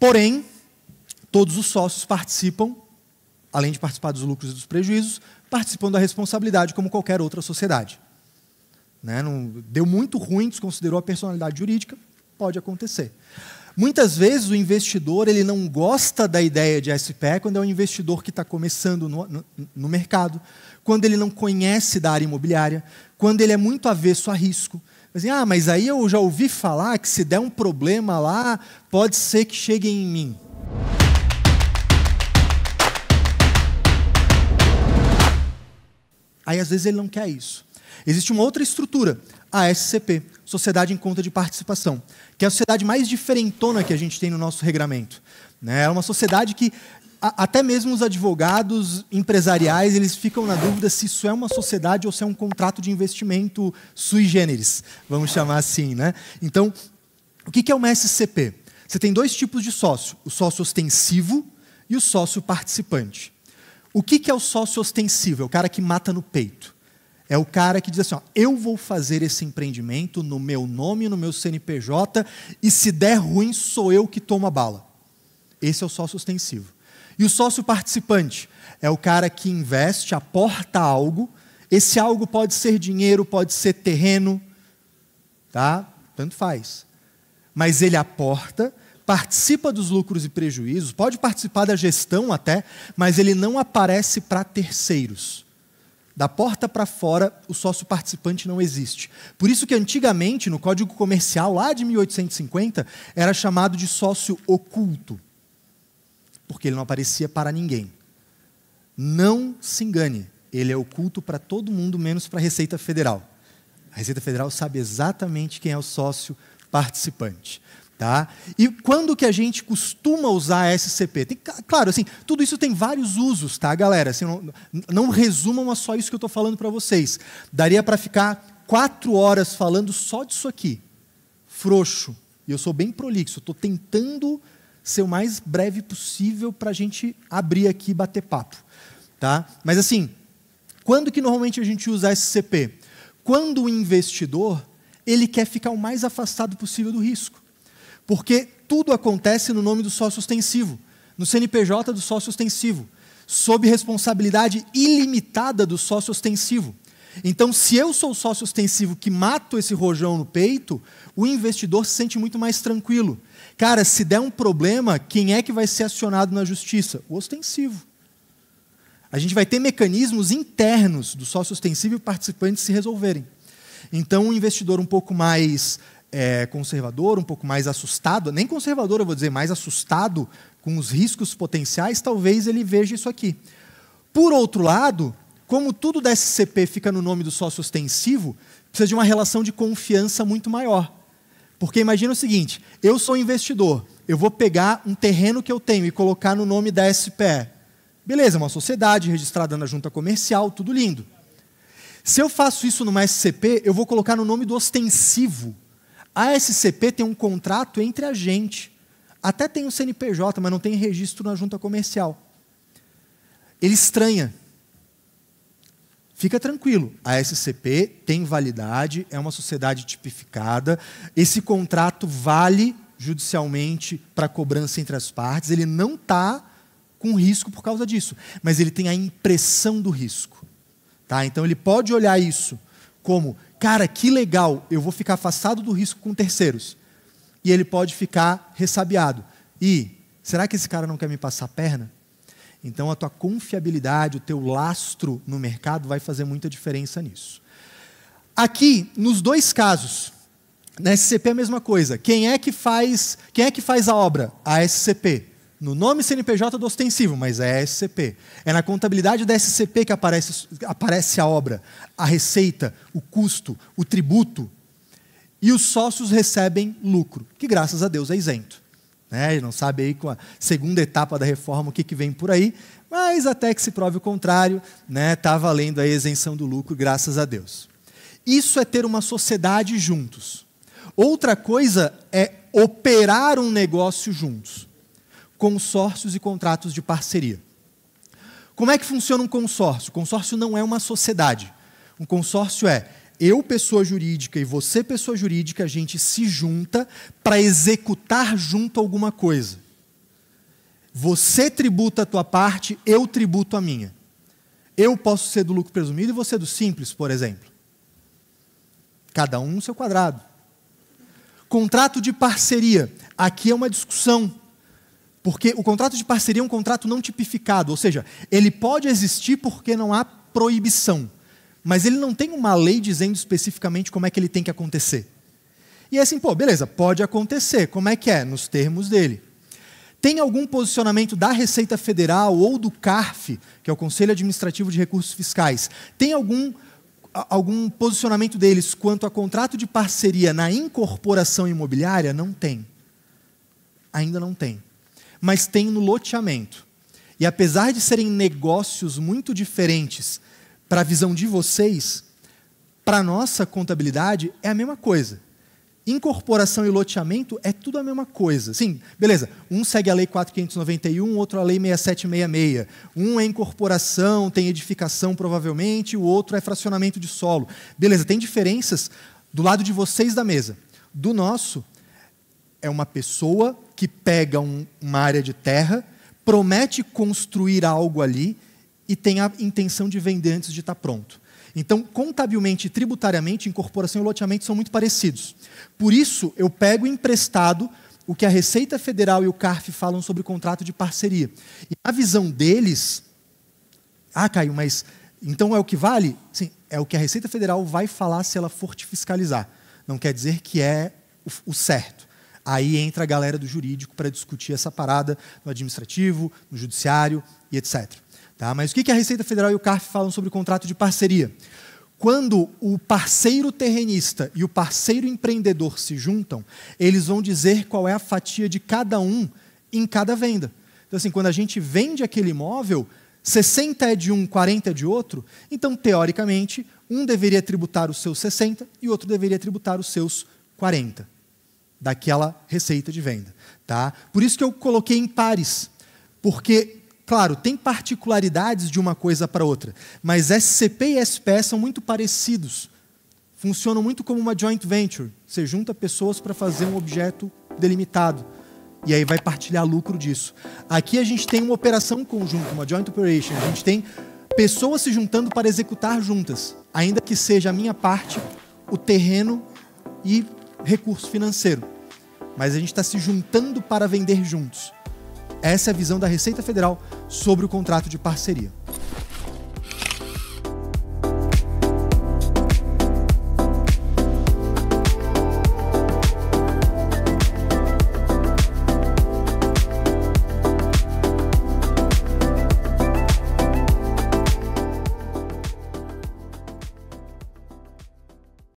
Porém, todos os sócios participam, além de participar dos lucros e dos prejuízos, participam da responsabilidade como qualquer outra sociedade. Né? Não, deu muito ruim, desconsiderou a personalidade jurídica, pode acontecer. Muitas vezes o investidor ele não gosta da ideia de SPE quando é um investidor que está começando no mercado, quando ele não conhece da área imobiliária, quando ele é muito avesso a risco. Assim, mas aí eu já ouvi falar que se der um problema lá, pode ser que chegue em mim. Aí às vezes ele não quer isso. Existe uma outra estrutura, a SCP, Sociedade em Conta de Participação, que é a sociedade mais diferentona que a gente tem no nosso regramento. É uma sociedade que até mesmo os advogados empresariais eles ficam na dúvida se isso é uma sociedade ou se é um contrato de investimento sui generis, vamos chamar assim. Né? Então, o que é uma SCP? Você tem dois tipos de sócio, o sócio ostensivo e o sócio participante. O que é o sócio ostensivo? É o cara que mata no peito. É o cara que diz assim, eu vou fazer esse empreendimento no meu nome, no meu CNPJ, e se der ruim, sou eu que tomo a bala. Esse é o sócio ostensivo. E o sócio participante é o cara que investe, aporta algo. Esse algo pode ser dinheiro, pode ser terreno, tá? Tanto faz. Mas ele aporta, participa dos lucros e prejuízos, pode participar da gestão até, mas ele não aparece para terceiros. Da porta para fora, o sócio participante não existe. Por isso que antigamente, no Código Comercial, lá de 1850, era chamado de sócio oculto. Porque ele não aparecia para ninguém. Não se engane, ele é oculto para todo mundo, menos para a Receita Federal. A Receita Federal sabe exatamente quem é o sócio participante. Tá? E quando que a gente costuma usar a SCP? Claro, assim, tudo isso tem vários usos, tá, galera? Assim, não resumam a só isso que eu estou falando para vocês. Daria para ficar 4 horas falando só disso aqui. Frouxo. E eu sou bem prolixo. Estou tentando ser o mais breve possível para a gente abrir aqui e bater papo. Tá? Mas assim, quando que normalmente a gente usa a SCP? Quando o investidor ele quer ficar o mais afastado possível do risco. Porque tudo acontece no nome do sócio ostensivo, no CNPJ do sócio ostensivo, sob responsabilidade ilimitada do sócio ostensivo. Então, se eu sou o sócio ostensivo que mato esse rojão no peito, o investidor se sente muito mais tranquilo. Cara, se der um problema, quem é que vai ser acionado na justiça? O ostensivo. A gente vai ter mecanismos internos do sócio ostensivo e participantes se resolverem. Então, um investidor um pouco mais conservador, um pouco mais assustado, nem conservador eu vou dizer, mais assustado com os riscos potenciais, talvez ele veja isso aqui. Por outro lado, como tudo da SCP fica no nome do sócio ostensivo, precisa de uma relação de confiança muito maior. Porque imagina o seguinte, eu sou investidor, eu vou pegar um terreno que eu tenho e colocar no nome da SPE. Beleza, uma sociedade registrada na junta comercial, tudo lindo. Se eu faço isso numa SCP, eu vou colocar no nome do ostensivo. A SCP tem um contrato entre a gente. Até tem um CNPJ, mas não tem registro na junta comercial. Ele estranha. Fica tranquilo, a SCP tem validade, é uma sociedade tipificada, esse contrato vale judicialmente para cobrança entre as partes, ele não está com risco por causa disso, mas ele tem a impressão do risco. Tá? Então ele pode olhar isso como, cara, que legal, eu vou ficar afastado do risco com terceiros. E ele pode ficar ressabiado. E, será que esse cara não quer me passar a perna? Então a tua confiabilidade, o teu lastro no mercado vai fazer muita diferença nisso. Aqui, nos dois casos, na SCP é a mesma coisa. Quem é que faz a obra? A SCP. No nome CNPJ do ostensivo, mas é a SCP. É na contabilidade da SCP que aparece a obra, a receita, o custo, o tributo. E os sócios recebem lucro, que graças a Deus é isento. Né? Não sabe aí com a segunda etapa da reforma o que vem por aí, mas até que se prove o contrário, né, tá valendo a isenção do lucro, graças a Deus. Isso é ter uma sociedade juntos. Outra coisa é operar um negócio juntos. Consórcios e contratos de parceria. Como é que funciona um consórcio? O consórcio não é uma sociedade. Um consórcio é eu, pessoa jurídica, e você, pessoa jurídica, a gente se junta para executar junto alguma coisa. Você tributa a tua parte, eu tributo a minha. Eu posso ser do lucro presumido e você do simples, por exemplo. Cada um no seu quadrado. Contrato de parceria. Aqui é uma discussão. Porque o contrato de parceria é um contrato não tipificado, ou seja, ele pode existir porque não há proibição, mas ele não tem uma lei dizendo especificamente como é que ele tem que acontecer. E é assim, beleza, pode acontecer, como é que é? Nos termos dele. Tem algum posicionamento da Receita Federal ou do CARF, que é o Conselho Administrativo de Recursos Fiscais, tem algum posicionamento deles quanto a contrato de parceria na incorporação imobiliária? Não tem. Ainda não tem. Mas tem no loteamento. E apesar de serem negócios muito diferentes para a visão de vocês, para a nossa contabilidade é a mesma coisa. Incorporação e loteamento é tudo a mesma coisa. Sim, beleza, um segue a Lei 4.591, outro a Lei 6.766. Um é incorporação, tem edificação provavelmente, o outro é fracionamento de solo. Beleza, tem diferenças do lado de vocês da mesa. Do nosso, é uma pessoa que pega uma área de terra, promete construir algo ali e tem a intenção de vender antes de estar pronto. Então, contabilmente e tributariamente, incorporação e loteamento são muito parecidos. Por isso, eu pego emprestado o que a Receita Federal e o CARF falam sobre contrato de parceria. E a visão deles... Caio, mas então é o que vale? Sim, é o que a Receita Federal vai falar se ela for te fiscalizar. Não quer dizer que é o certo. Aí entra a galera do jurídico para discutir essa parada no administrativo, no judiciário e etc. Tá? Mas o que a Receita Federal e o CARF falam sobre o contrato de parceria? Quando o parceiro terrenista e o parceiro empreendedor se juntam, eles vão dizer qual é a fatia de cada um em cada venda. Então, assim, quando a gente vende aquele imóvel, 60 é de um, 40 é de outro, então, teoricamente, um deveria tributar os seus 60 e o outro deveria tributar os seus 40 daquela receita de venda. Tá? Por isso que eu coloquei em pares, porque... Claro, tem particularidades de uma coisa para outra, mas SCP e SPE são muito parecidos. Funcionam muito como uma joint venture. Você junta pessoas para fazer um objeto delimitado. E aí vai partilhar lucro disso. Aqui a gente tem uma operação conjunta, uma joint operation. A gente tem pessoas se juntando para executar juntas, ainda que seja a minha parte, o terreno e recurso financeiro. Mas a gente está se juntando para vender juntos. Essa é a visão da Receita Federal sobre o contrato de parceria.